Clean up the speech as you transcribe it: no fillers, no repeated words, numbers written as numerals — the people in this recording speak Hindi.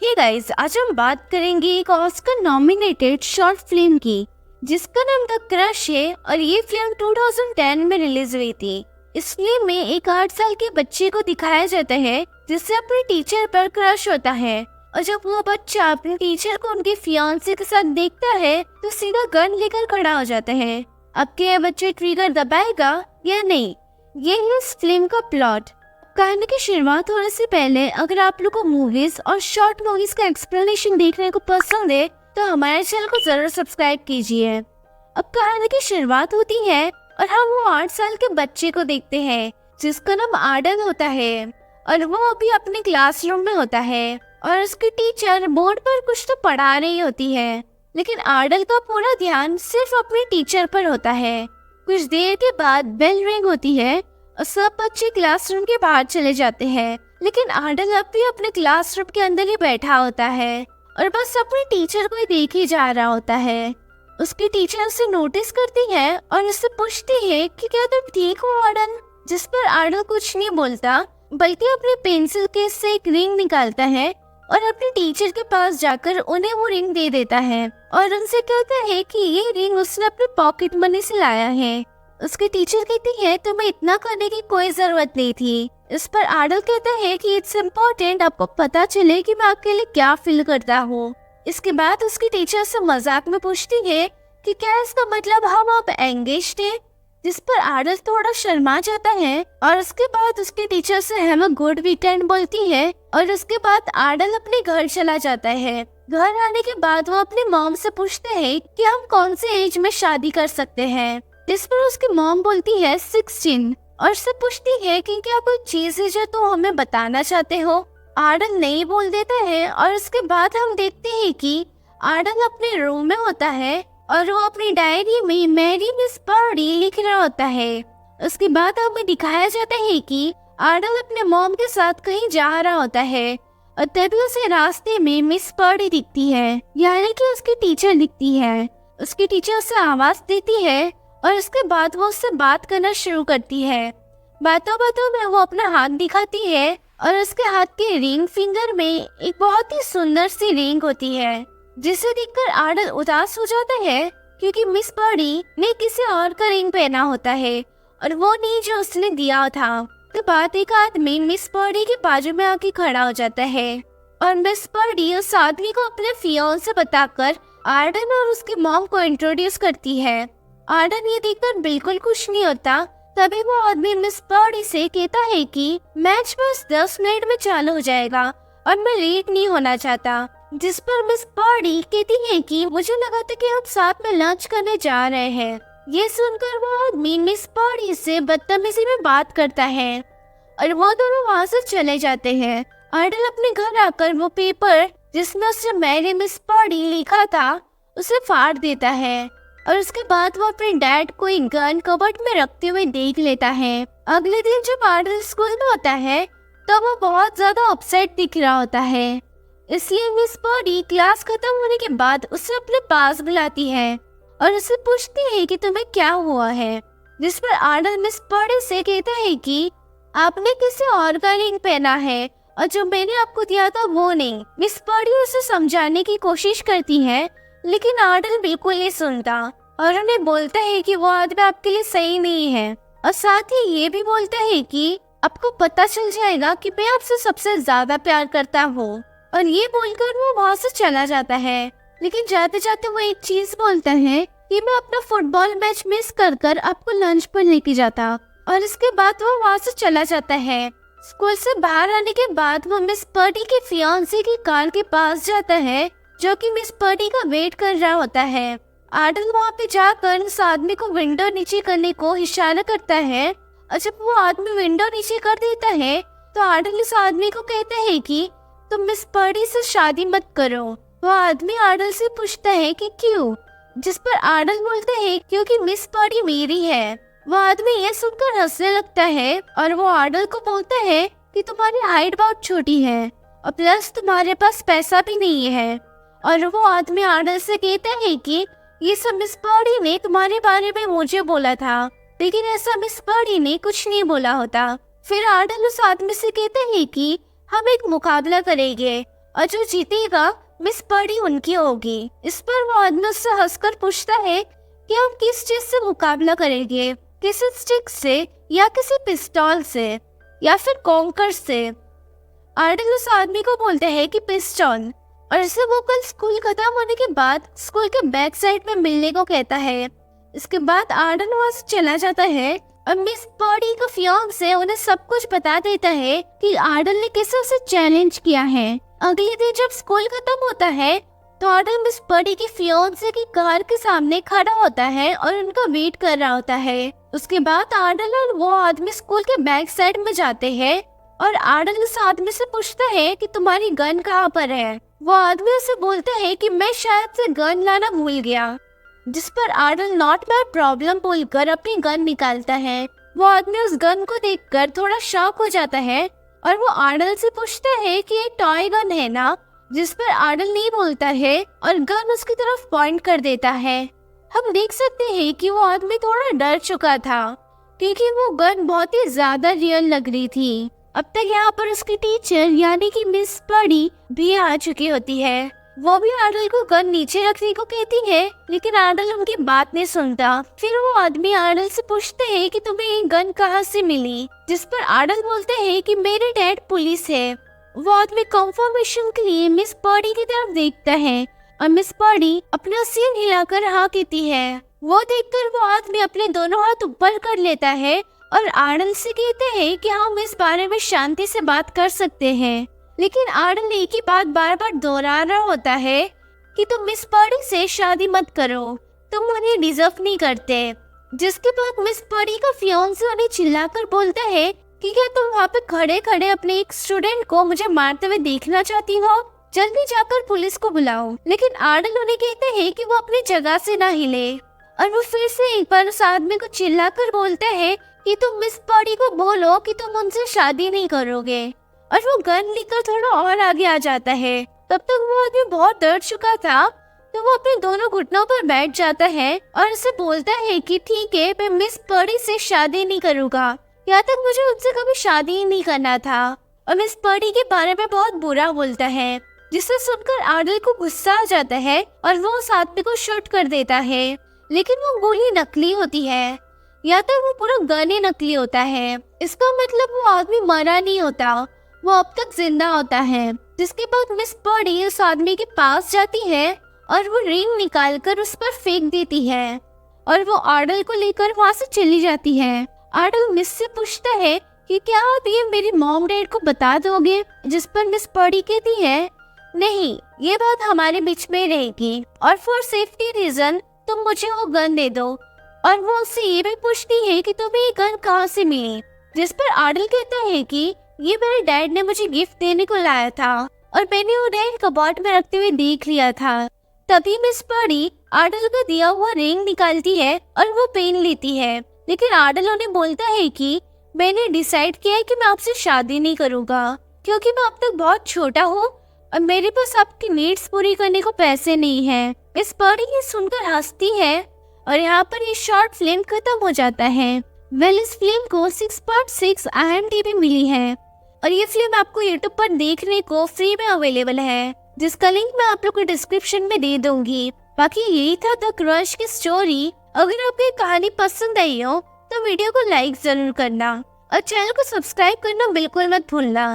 हे गाइस, आज हम बात करेंगे एक ऑस्कर नॉमिनेटेड शॉर्ट फिल्म की जिसका नाम द क्रश है और ये फिल्म 2010 में रिलीज हुई थी। इस फिल्म में एक 8 साल के बच्चे को दिखाया जाता है जिससे अपने टीचर पर क्रश होता है और जब वो बच्चा अपने टीचर को उनके फियांसे के साथ देखता है तो सीधा गन लेकर खड़ा हो जाता है। अब क्या ये बच्चे ट्रिगर दबाएगा या नहीं, ये है इस फिल्म का प्लॉट। कहानी की शुरुआत होने से पहले अगर आप लोग को मूवीज और शॉर्ट मूवीज का एक्सप्लेनेशन देखने को पसंद है तो हमारे चैनल को जरूर सब्सक्राइब कीजिए। अब कहानी की शुरुआत होती है और हम वो 8 साल के बच्चे को देखते हैं जिसका नाम आडन होता है और वो अभी अपने क्लासरूम में होता है और उसकी टीचर बोर्ड पर कुछ तो पढ़ा रही होती है, लेकिन आडल का पूरा ध्यान सिर्फ अपने टीचर पर होता है। कुछ देर के बाद बेल रिंग होती है और सब बच्चे क्लासरूम के बाहर चले जाते हैं, लेकिन आडल अब भी अपने क्लासरूम के अंदर ही बैठा होता है और बस अपने टीचर को ही देख ही जा रहा होता है। उसकी टीचर उसे नोटिस करती है और उससे पूछती है कि क्या तुम ठीक हो आडल, जिस पर आडल कुछ नहीं बोलता बल्कि अपने पेंसिल केस से एक रिंग निकालता है और अपने टीचर के पास जाकर उन्हें वो रिंग दे देता है और उनसे कहता है कि ये रिंग उसने अपने पॉकेट मनी से लाया है। उसकी टीचर कहती है तुम्हें इतना करने की कोई जरूरत नहीं थी। इस पर आडल कहता है कि इट्स इम्पोर्टेंट आपको पता चले कि मैं आपके लिए क्या फील करता हूँ। इसके बाद उसकी टीचर से मजाक में पूछती है कि क्या इसका मतलब हम अब एंगेज्ड हैं, जिस पर आडल थोड़ा शर्मा जाता है और उसके बाद उसके टीचर से हैव अ गुड वीकेंड बोलती है और उसके बाद आडल अपने घर चला जाता है। घर आने के बाद वो अपने मॉम से पूछते हैं कि हम कौन से एज में शादी कर सकते हैं, जिस पर उसकी मॉम बोलती है 16 और उससे पूछती है कि क्या कोई चीज है जो तुम हमें बताना चाहते हो। आडल नहीं बोल देता है और उसके बाद हम देखते हैं कि आडल अपने रूम में होता है और वो अपनी डायरी में मैरी मिस बर्डी लिख रहा होता है। उसके बाद हमें दिखाया जाता है कि आडल अपने मॉम के साथ कहीं जा रहा होता है और तभी उसे रास्ते में मिस बर्डी दिखती है, यानी कि उसकी टीचर दिखती है। उसकी टीचर उसे आवाज देती है और उसके बाद वो उससे बात करना शुरू करती है। बातों बातों में वो अपना हाथ दिखाती है और उसके हाथ के रिंग फिंगर में एक बहुत ही सुंदर सी रिंग होती है, जिसे देखकर आडल उदास हो जाता है क्योंकि मिस बर्डी ने किसी और का रिंग पहना होता है और वो नहीं जो उसने दिया था। तो बाद एक आदमी मिस बर्डी के बाजू में आके खड़ा हो जाता है और मिस बर्डी उस आदमी को अपने फियांसे बताकर आडन और उसके मॉम को इंट्रोड्यूस करती है। आडन ये देखकर बिल्कुल खुश नहीं होता। तभी वो आदमी मिस बर्डी से कहता है कि मैच बस 10 मिनट में चालू हो जाएगा और मैं लेट नहीं होना चाहता, जिस पर मिस बर्डी कहती है कि मुझे लगा था कि हम साथ में लंच करने जा रहे हैं। ये सुनकर वो आदमी मिस बर्डी से बदतमीजी में बात करता है और वो दोनों वहाँ से चले जाते हैं। आडल अपने घर आकर वो पेपर जिसमें उसने मैरी मिस बर्डी लिखा था उसे फाड़ देता है और उसके बाद वो अपने डैड को एक गन कबर्ड में रखते हुए देख लेता है। अगले दिन जब आडल स्कूल में होता है तो वो बहुत ज्यादा अपसेट दिख रहा होता है, इसलिए मिस बर्डी क्लास खत्म होने के बाद उसे अपने पास बुलाती है और उसे पूछती है कि तुम्हें क्या हुआ है, जिस पर आडल मिस बर्डी से कहता है कि आपने किसी और का रिंग पहना है और जो मैंने आपको दिया था वो नहीं। मिस बर्डी उसे समझाने की कोशिश करती है लेकिन आडल बिल्कुल नहीं सुनता और उन्हें बोलता है कि वो आदमी आपके लिए सही नहीं है और साथ ही ये भी बोलता है कि आपको पता चल जाएगा कि मैं आपसे सबसे ज्यादा प्यार करता हूँ। और ये बोलकर वो वहाँ से चला जाता है, लेकिन जाते जाते वो एक चीज बोलता है कि मैं अपना फुटबॉल मैच मिस कर आपको लंच पर लेके जाता, और इसके बाद वो वहाँ से चला जाता है। स्कूल से बाहर आने के बाद वो मिस बर्डी के फियांसे की कार के पास जाता है जो कि मिस बर्डी का वेट कर रहा होता है। आडल वहाँ पे जाकर उस आदमी को विंडो नीचे करने को इशारा करता है और जब वो आदमी विंडो नीचे कर देता है तो आडल उस आदमी को कहता है कि तुम मिस बर्डी से शादी मत करो। वो आदमी आडल से पूछता है कि क्यों, जिस पर आडल बोलता है क्योंकि मिस बर्डी मेरी है। वो आदमी ये सुनकर हंसने लगता है और वो आडल को बोलता है कि तुम्हारी हाइट बहुत छोटी है और प्लस तुम्हारे पास पैसा भी नहीं है। और वो आदमी आडल से कहता है कि ये सब मिस बर्डी ने तुम्हारे बारे में मुझे बोला था, लेकिन ऐसा मिस बर्डी ने कुछ नहीं बोला होता। फिर आडल उस आदमी से कहता है कि हम एक मुकाबला करेंगे और जो जीतेगा मिस पर्डी उनकी होगी। इस पर वो आदमी उससे हंसकर पूछता है कि हम किस चीज से मुकाबला करेंगे, किसी स्टिक से या किसी पिस्तौल से या फिर कॉन्कर से। आर्डल उस आदमी को बोलते हैं कि पिस्टल, और इसे वो कल स्कूल खत्म होने के बाद स्कूल के बैक साइड में मिलने को कहता है। इसके बाद आर्डल वहाँ से चला जाता है और मिस पर्डी का फियांसे उन्हें सब कुछ बता देता है कि आर्डल ने कैसे उसे चैलेंज किया है। अगले दिन जब स्कूल खत्म होता है तो आर्डल मिस पर्डी की फियांसे की कार के सामने खड़ा होता है और उनका वेट कर रहा होता है। उसके बाद आर्डल और वो आदमी स्कूल के बैक साइड में जाते हैं और आर्डल उस आदमी से पूछता है कि तुम्हारी गन कहाँ पर है। वो आदमी उसे बोलता है कि मैं शायद से गन लाना भूल गया, जिस पर आर्डल नॉट माय प्रॉब्लम बोलकर अपनी गन निकालता है। वो आदमी उस गन को देखकर थोड़ा शॉक हो जाता है और वो आर्डल से पूछता है कि ये टॉय गन है ना, जिस पर आर्डल नहीं बोलता है और गन उसकी तरफ पॉइंट कर देता है। हम देख सकते हैं कि वो आदमी थोड़ा डर चुका था क्योंकि वो गन बहुत ही ज्यादा रियल लग रही थी। अब तक यहाँ पर उसकी टीचर यानी कि मिस पर्डी भी आ चुकी होती है। वो भी आर्डल को गन नीचे रखने को कहती है, लेकिन आर्डल उनकी बात नहीं सुनता। फिर वो आदमी आर्डल से पूछते हैं कि तुम्हें ये गन कहाँ से मिली, जिस पर आर्डल बोलते हैं कि मेरे डैड पुलिस है। वो आदमी कंफर्मेशन के लिए मिस पर्डी की तरफ देखता है और मिस पर्डी अपना सिर हिलाकर हाँ कहती है। वो देखकर वो आदमी अपने दोनों हाथ ऊपर कर लेता है और आर्डल से कहते हैं कि हम इस बारे में शांति से बात कर सकते हैं। लेकिन आर्डल एक ही बात बार बार दोहरा रहा होता है कि तुम मिस पर्डी से शादी मत करो, तुम उन्हें डिजर्व नहीं करते। जिसके बाद मिस पर्डी का फियांसे उन्हें चिल्लाकर बोलता है कि क्या तुम वहाँ पे खड़े खड़े अपने एक स्टूडेंट को मुझे मारते हुए देखना चाहती हो, जल्दी जाकर पुलिस को बुलाओ। लेकिन आर्डल उन्हें कहते हैं कि वो अपनी जगह से ना हिले और वो फिर से एक बार उस आदमी को चिल्लाकर बोलता है कि तुम मिस पर्डी को बोलो कि तुम उनसे शादी नहीं करोगे। और वो गन लेकर थोड़ा और आगे आ जाता है। तब तक वो आदमी बहुत डर चुका था तो वो अपने दोनों घुटनों पर बैठ जाता है और उसे बोलता है कि ठीक है, मैं मिस पर्डी से शादी नहीं करूँगा, यहाँ तक मुझे उनसे कभी शादी ही नहीं करना था। और मिस पर्डी के बारे में बहुत बुरा बोलता है, जिसे सुनकर आर्डल को गुस्सा आ जाता है और वो उस आदमी को शूट कर देता है। लेकिन वो गोली नकली होती है, या तो वो पूरा गन ही नकली होता है। इसका मतलब वो आदमी मरा नहीं होता, वो अब तक जिंदा होता है। जिसके बाद मिस पर्डी उस आदमी के पास जाती है और वो रिंग निकालकर उस पर फेंक देती है और वो आर्डल को लेकर वहाँ से चली जाती है। आर्डल मिस से पूछता है कि क्या आप ये मेरी मॉम डैड को बता दोगे, जिस पर मिस पर्डी कहती है नहीं, ये बात हमारे बीच में रहेगी और फॉर सेफ्टी रीजन तुम मुझे वो गन दे दो। और वो उससे ये भी पूछती है कि तुम्हें ये गन कहाँ से मिली, जिस पर आर्डल कहता है कि ये मेरे डैड ने मुझे गिफ्ट देने को लाया था और मैंने उन्हें कबर्ड में रखते हुए देख लिया था। तभी मिस पर्डी आर्डल का दिया हुआ रिंग निकालती है और वो पहन लेती है। लेकिन आर्डल उन्हें बोलता है कि मैंने डिसाइड किया है कि मैं आपसे शादी नहीं करूँगा क्योंकि मैं अब तक बहुत छोटा हूँ और मेरे पास आपकी नीड्स पूरी करने को पैसे नहीं है। मिस पर्डी ये सुनकर हंसती है और यहाँ पर ये शॉर्ट फिल्म खत्म हो जाता है। इस फिल्म को 6.6 IMDb मिली है और ये फिल्म आपको YouTube पर देखने को फ्री में अवेलेबल है, जिसका लिंक मैं आप लोग को डिस्क्रिप्शन में दे दूंगी। बाकी यही था द क्रश की स्टोरी। अगर आपको ये कहानी पसंद आई हो तो वीडियो को लाइक जरूर करना और चैनल को सब्सक्राइब करना बिल्कुल मत भूलना।